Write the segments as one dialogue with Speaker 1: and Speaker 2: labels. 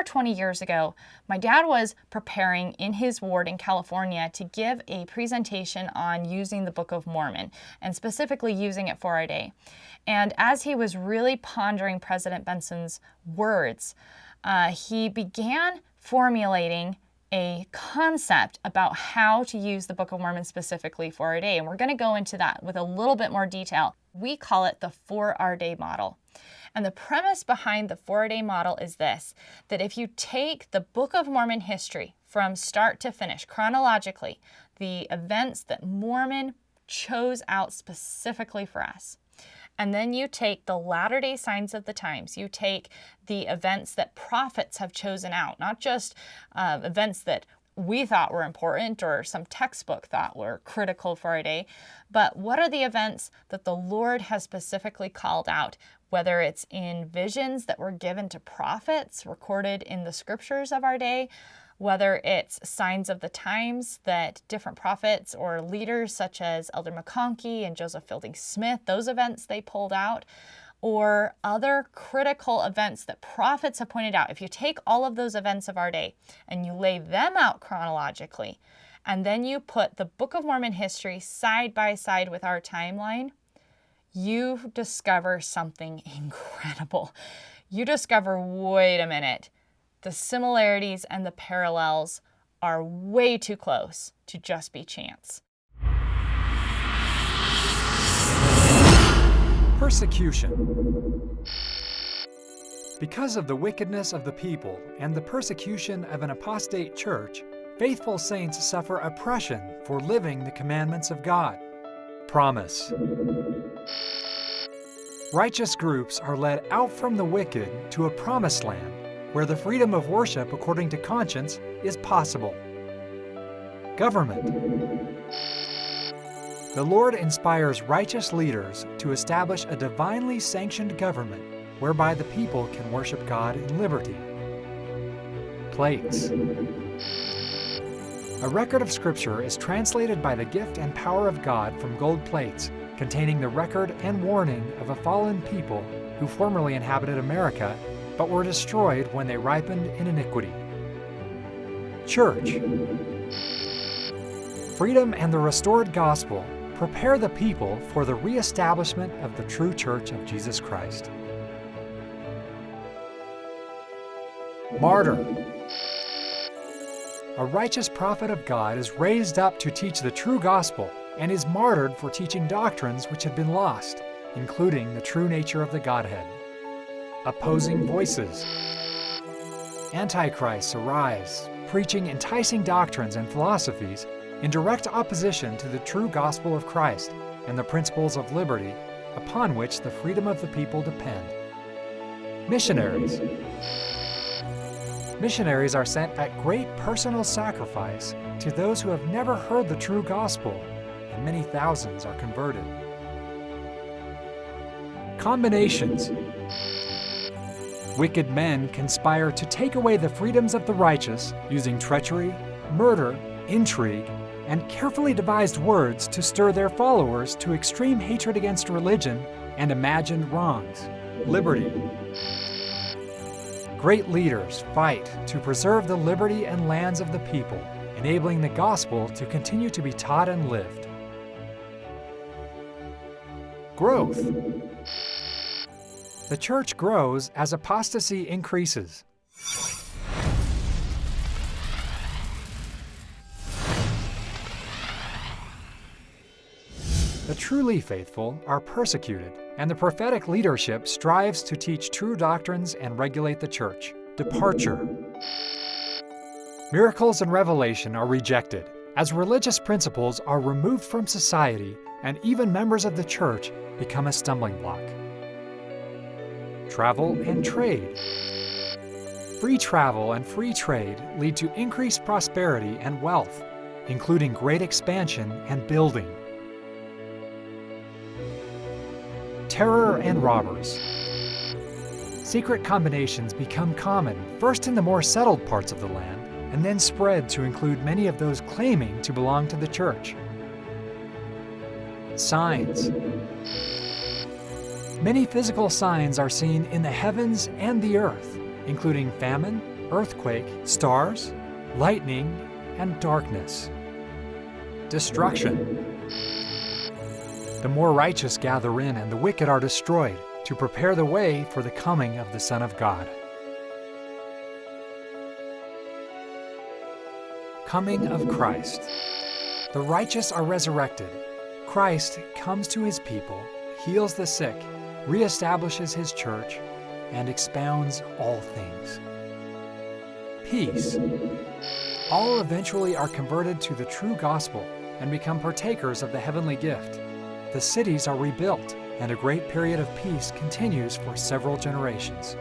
Speaker 1: 20 years ago, my dad was preparing in his ward in California to give a presentation on using the Book of Mormon, and specifically using it for our day. And as he was really pondering President Benson's words, he began formulating a concept about how to use the Book of Mormon specifically for our day. And we're going to go into that with a little bit more detail. We call it the 4-our-day model. And the premise behind the 4-our-day model is this, that if you take the Book of Mormon history from start to finish, chronologically, the events that Mormon chose out specifically for us, and then you take the latter-day signs of the times, you take the events that prophets have chosen out, not just events that we thought were important or some textbook thought were critical for our day, but what are the events that the Lord has specifically called out, whether it's in visions that were given to prophets recorded in the scriptures of our day, whether it's signs of the times that different prophets or leaders such as Elder McConkie and Joseph Fielding Smith, those events they pulled out, or other critical events that prophets have pointed out. If you take all of those events of our day and you lay them out chronologically, and then you put the Book of Mormon history side by side with our timeline, you discover something incredible. You discover, wait a minute, the similarities and the parallels are way too close to just be chance.
Speaker 2: Persecution. Because of the wickedness of the people and the persecution of an apostate church, faithful saints suffer oppression for living the commandments of God. Promise. Righteous groups are led out from the wicked to a promised land where the freedom of worship according to conscience is possible. Government. The Lord inspires righteous leaders to establish a divinely sanctioned government whereby the people can worship God in liberty. Plates. A record of Scripture is translated by the gift and power of God from gold plates, containing the record and warning of a fallen people who formerly inhabited America, but were destroyed when they ripened in iniquity. Church. Freedom and the restored gospel prepare the people for the reestablishment of the true church of Jesus Christ. Martyr. A righteous prophet of God is raised up to teach the true gospel and is martyred for teaching doctrines which had been lost, including the true nature of the Godhead. Opposing voices. Antichrists arise, preaching enticing doctrines and philosophies in direct opposition to the true gospel of Christ and the principles of liberty upon which the freedom of the people depend. Missionaries. Missionaries are sent at great personal sacrifice to those who have never heard the true gospel, and many thousands are converted. Combinations. Wicked men conspire to take away the freedoms of the righteous using treachery, murder, intrigue, and carefully devised words to stir their followers to extreme hatred against religion and imagined wrongs. Liberty. Great leaders fight to preserve the liberty and lands of the people, enabling the gospel to continue to be taught and lived. Growth. The church grows as apostasy increases. The truly faithful are persecuted, and the prophetic leadership strives to teach true doctrines and regulate the church. Departure. Miracles and revelation are rejected, as religious principles are removed from society, and even members of the church become a stumbling block. Travel and trade. Free travel and free trade lead to increased prosperity and wealth, including great expansion and building. Terror and robbers. Secret combinations become common, first in the more settled parts of the land, and then spread to include many of those claiming to belong to the church. Signs. Many physical signs are seen in the heavens and the earth, including famine, earthquake, stars, lightning, and darkness. Destruction. The more righteous gather in and the wicked are destroyed to prepare the way for the coming of the Son of God. Coming of Christ. The righteous are resurrected. Christ comes to his people, heals the sick, reestablishes his church, and expounds all things. Peace. All eventually are converted to the true gospel and become partakers of the heavenly gift. The cities are rebuilt, and a great period of peace continues for several generations.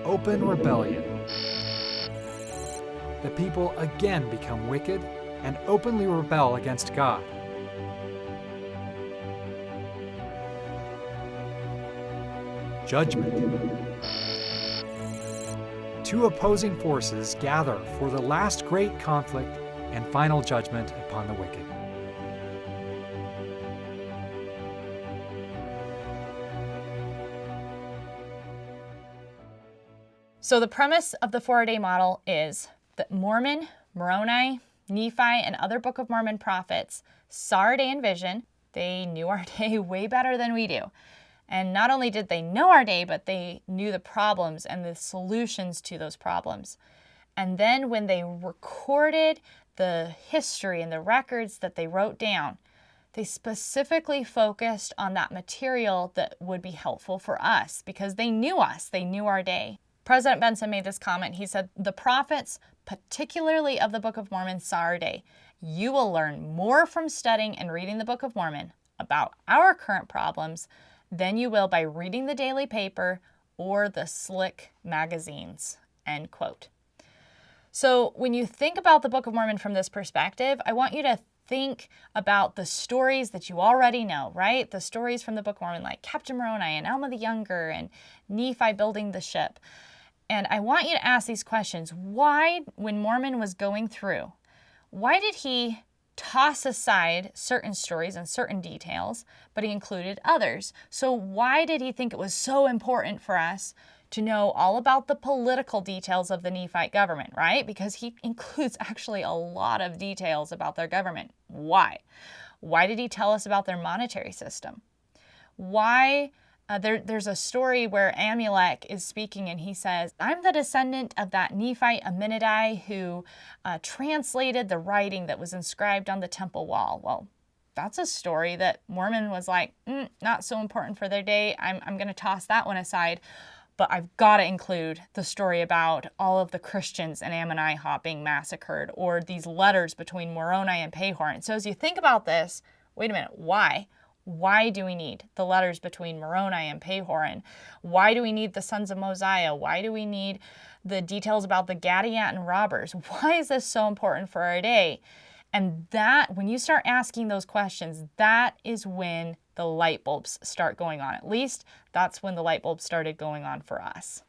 Speaker 2: Open rebellion. The people again become wicked and openly rebel against God. Judgment. Two opposing forces gather for the last great conflict and final judgment upon the wicked.
Speaker 1: So the premise of the 4-day model is that Mormon, Moroni, Nephi, and other Book of Mormon prophets saw our day in vision. They knew our day way better than we do. And not only did they know our day, but they knew the problems and the solutions to those problems. And then when they recorded the history and the records that they wrote down, they specifically focused on that material that would be helpful for us because they knew us, they knew our day. President Benson made this comment. He said, "The prophets, particularly of the Book of Mormon, saw our day. You will learn more from studying and reading the Book of Mormon about our current problems than you will by reading the daily paper or the slick magazines." End quote. So when you think about the Book of Mormon from this perspective, I want you to think about the stories that you already know, right? The stories from the Book of Mormon, like Captain Moroni and Alma the Younger and Nephi building the ship. And I want you to ask these questions. Why, when Mormon was going through, why did he toss aside certain stories and certain details, but he included others? So why did he think it was so important for us to know all about the political details of the Nephite government, right? Because he includes actually a lot of details about their government. Why? Why did he tell us about their monetary system? Why? There's a story where Amulek is speaking and he says, "I'm the descendant of that Nephite Aminadi who translated the writing that was inscribed on the temple wall." Well, that's a story that Mormon was like, not so important for their day. I'm going to toss that one aside. But I've got to include the story about all of the Christians in Ammonihah being massacred, or these letters between Moroni and Pehor. So as you think about this, wait a minute, why? Why do we need the letters between Moroni and Pehor? And why do we need the sons of Mosiah? Why do we need the details about the Gadianton robbers? Why is this so important for our day? And that, when you start asking those questions, that is when the light bulbs start going on. At least that's when the light bulbs started going on for us.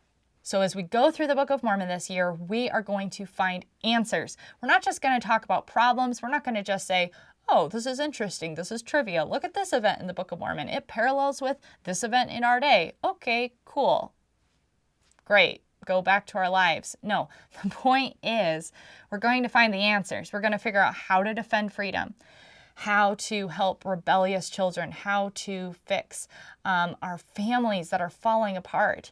Speaker 1: So as we go through the Book of Mormon this year, we are going to find answers. We're not just going to talk about problems. We're not going to just say, "Oh, this is interesting. This is trivia. Look at this event in the Book of Mormon. It parallels with this event in our day. Okay, cool. Great. Go back to our lives." No, the point is we're going to find the answers. We're going to figure out how to defend freedom, how to help rebellious children, how to fix our families that are falling apart,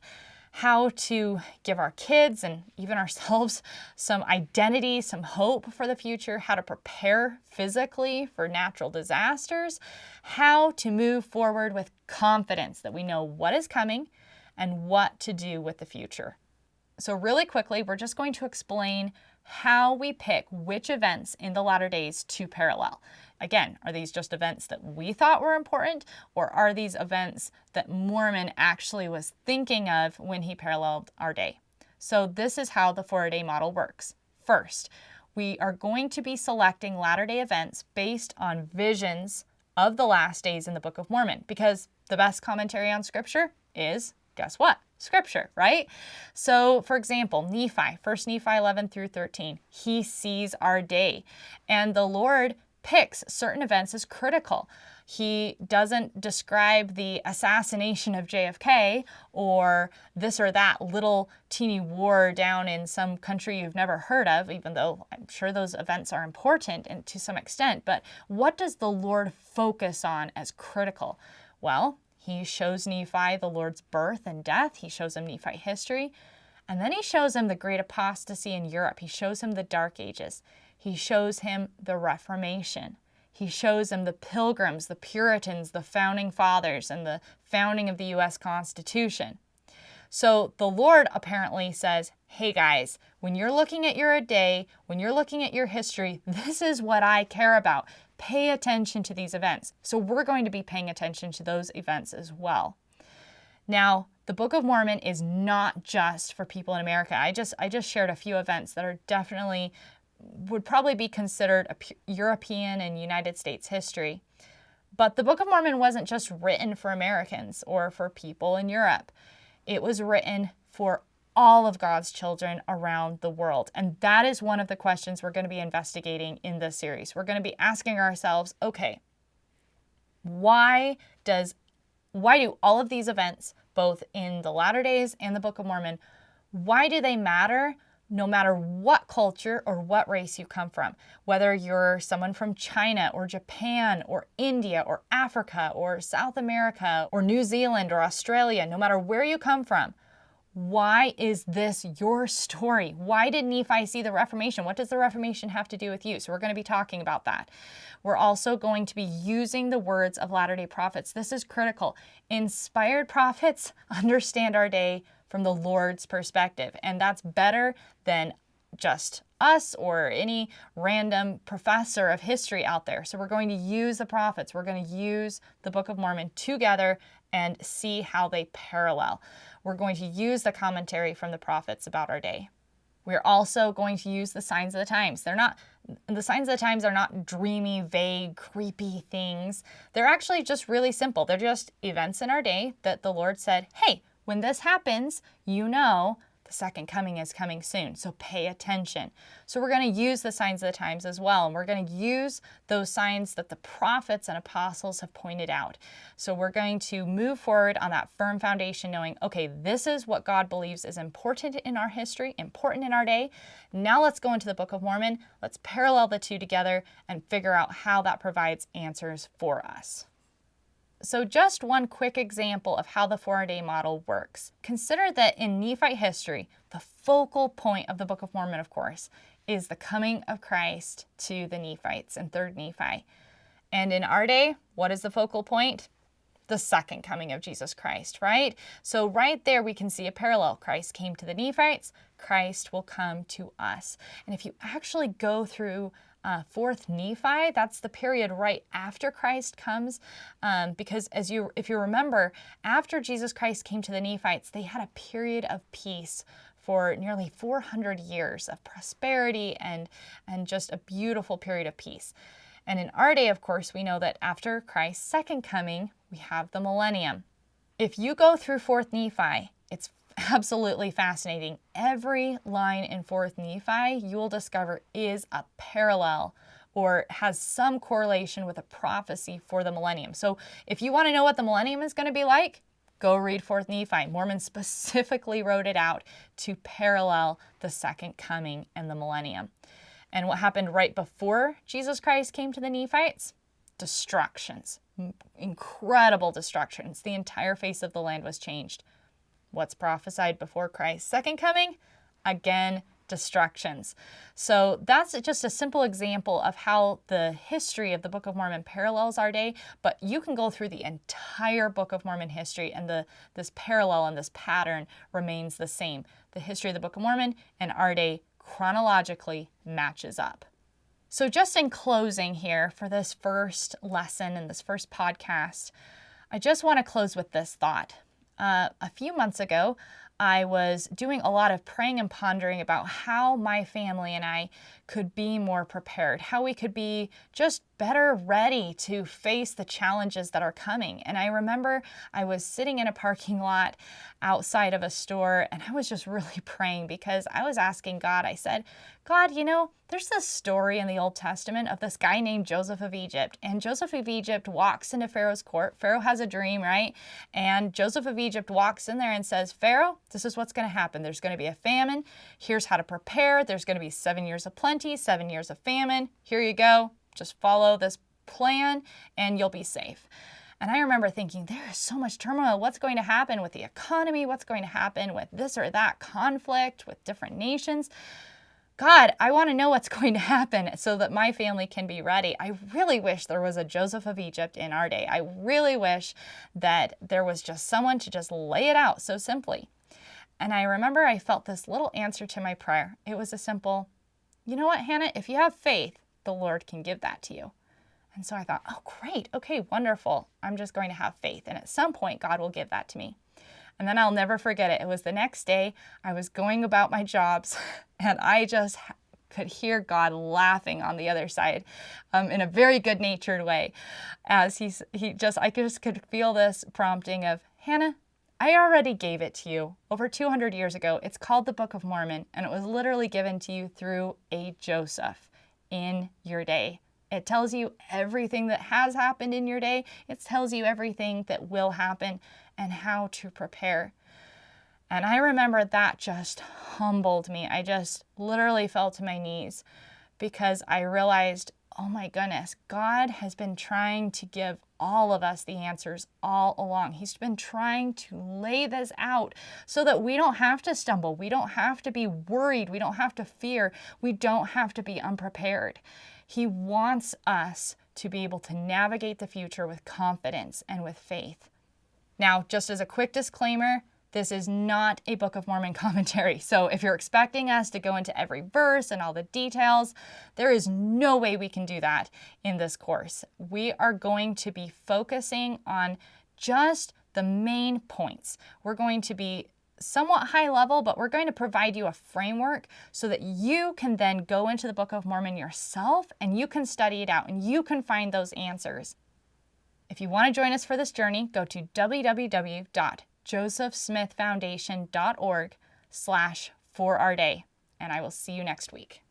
Speaker 1: how to give our kids and even ourselves some identity, some hope for the future, how to prepare physically for natural disasters, how to move forward with confidence that we know what is coming and what to do with the future. So really quickly, we're just going to explain how we pick which events in the latter days to parallel. Again, are these just events that we thought were important, or are these events that Mormon actually was thinking of when he paralleled our day? So this is how the 4-day model works. First, we are going to be selecting latter-day events based on visions of the last days in the Book of Mormon, because the best commentary on Scripture is, guess what? Scripture, right? So, for example, Nephi, 1 Nephi 11 through 13, he sees our day, and the Lord picks certain events as critical. He doesn't describe the assassination of JFK or this or that little teeny war down in some country you've never heard of, even though I'm sure those events are important and to some extent. But what does the Lord focus on as critical? Well, he shows Nephi the Lord's birth and death. He shows him Nephi history. And then he shows him the great apostasy in Europe. He shows him the Dark Ages. He shows him the Reformation. He shows him the Pilgrims, the Puritans, the Founding Fathers, and the founding of the U.S. Constitution. So the Lord apparently says, hey guys, when you're looking at your day, when you're looking at your history, this is what I care about. Pay attention to these events. So we're going to be paying attention to those events as well. Now, the Book of Mormon is not just for people in America. I just shared a few events that are definitely would probably be considered a European and United States history. But the Book of Mormon wasn't just written for Americans or for people in Europe. It was written for all of God's children around the world. And that is one of the questions we're going to be investigating in this series. We're going to be asking ourselves, okay, why do all of these events, both in the latter days and the Book of Mormon, why do they matter no matter what culture or what race you come from? Whether you're someone from China or Japan or India or Africa or South America or New Zealand or Australia, no matter where you come from, why is this your story? Why did Nephi see the Reformation? What does the Reformation have to do with you? So we're going to be talking about that. We're also going to be using the words of Latter-day Prophets. This is critical. Inspired prophets understand our day from the Lord's perspective, and that's better than just us or any random professor of history out there. So we're going to use the prophets. We're going to use the Book of Mormon together and see how they parallel. We're going to use the commentary from the prophets about our day. We're also going to use the signs of the times. The signs of the times are not dreamy, vague, creepy things. They're actually just really simple. They're just events in our day that the Lord said, hey, when this happens, you know the second coming is coming soon, so pay attention. So we're going to use the signs of the times as well, and we're going to use those signs that the prophets and apostles have pointed out. So we're going to move forward on that firm foundation knowing, okay, this is what God believes is important in our history, important in our day. Now let's go into the Book of Mormon. Let's parallel the two together and figure out how that provides answers for us. So just one quick example of how the 4-a-day model works. Consider that in Nephite history, the focal point of the Book of Mormon, of course, is the coming of Christ to the Nephites in 3rd Nephi. And in our day, what is the focal point? The second coming of Jesus Christ, right? So right there we can see a parallel. Christ came to the Nephites, Christ will come to us. And if you actually go through 4th Nephi, that's the period right after Christ comes, because if you remember, after Jesus Christ came to the Nephites, they had a period of peace for nearly 400 years of prosperity and just a beautiful period of peace. And in our day, of course, we know that after Christ's second coming, we have the millennium. If you go through 4th Nephi, it's absolutely fascinating. Every line in 4th Nephi you will discover is a parallel or has some correlation with a prophecy for the millennium. So if you want to know what the millennium is going to be like, go read 4th Nephi. Mormon specifically wrote it out to parallel the second coming and the millennium. And what happened right before Jesus Christ came to the Nephites? Destructions. Incredible destructions. The entire face of the land was changed. What's prophesied before Christ's second coming? Again, destructions. So that's just a simple example of how the history of the Book of Mormon parallels our day, but you can go through the entire Book of Mormon history and this parallel and this pattern remains the same. The history of the Book of Mormon and our day chronologically matches up. So just in closing here for this first lesson and this first podcast, I just want to close with this thought. A few months ago, I was doing a lot of praying and pondering about how my family and I could be more prepared, how we could be just better ready to face the challenges that are coming. And I remember I was sitting in a parking lot outside of a store, and I was just really praying because I was asking God, I said, God, there's this story in the Old Testament of this guy named Joseph of Egypt. And Joseph of Egypt walks into Pharaoh's court. Pharaoh has a dream, right? And Joseph of Egypt walks in there and says, Pharaoh, this is what's going to happen. There's going to be a famine. Here's how to prepare. There's going to be 7 years of plenty, 7 years of famine. Here you go. Just follow this plan and you'll be safe. And I remember thinking, there is so much turmoil. What's going to happen with the economy? What's going to happen with this or that conflict with different nations? God, I want to know what's going to happen so that my family can be ready. I really wish there was a Joseph of Egypt in our day. I really wish that there was just someone to just lay it out so simply. And I remember I felt this little answer to my prayer. It was a simple, you know what, Hannah, if you have faith, the Lord can give that to you. And so I thought, oh, great. Okay, wonderful. I'm just going to have faith. And at some point, God will give that to me. And then I'll never forget it. It was the next day. I was going about my jobs, and I just could hear God laughing on the other side in a very good-natured way. As I just could feel this prompting of, Hannah, I already gave it to you over 200 years ago. It's called the Book of Mormon, and it was literally given to you through a Joseph in your day. It tells you everything that has happened in your day. It tells you everything that will happen and how to prepare. And I remember that just humbled me. I just literally fell to my knees because I realized, oh my goodness, God has been trying to give all of us the answers all along. He's been trying to lay this out so that we don't have to stumble. We don't have to be worried. We don't have to fear. We don't have to be unprepared. He wants us to be able to navigate the future with confidence and with faith. Now, just as a quick disclaimer, this is not a Book of Mormon commentary. So if you're expecting us to go into every verse and all the details, there is no way we can do that in this course. We are going to be focusing on just the main points. We're going to be somewhat high level, but we're going to provide you a framework so that you can then go into the Book of Mormon yourself and you can study it out and you can find those answers. If you want to join us for this journey, go to www.josephsmithfoundation.org/4ourday, and I will see you next week.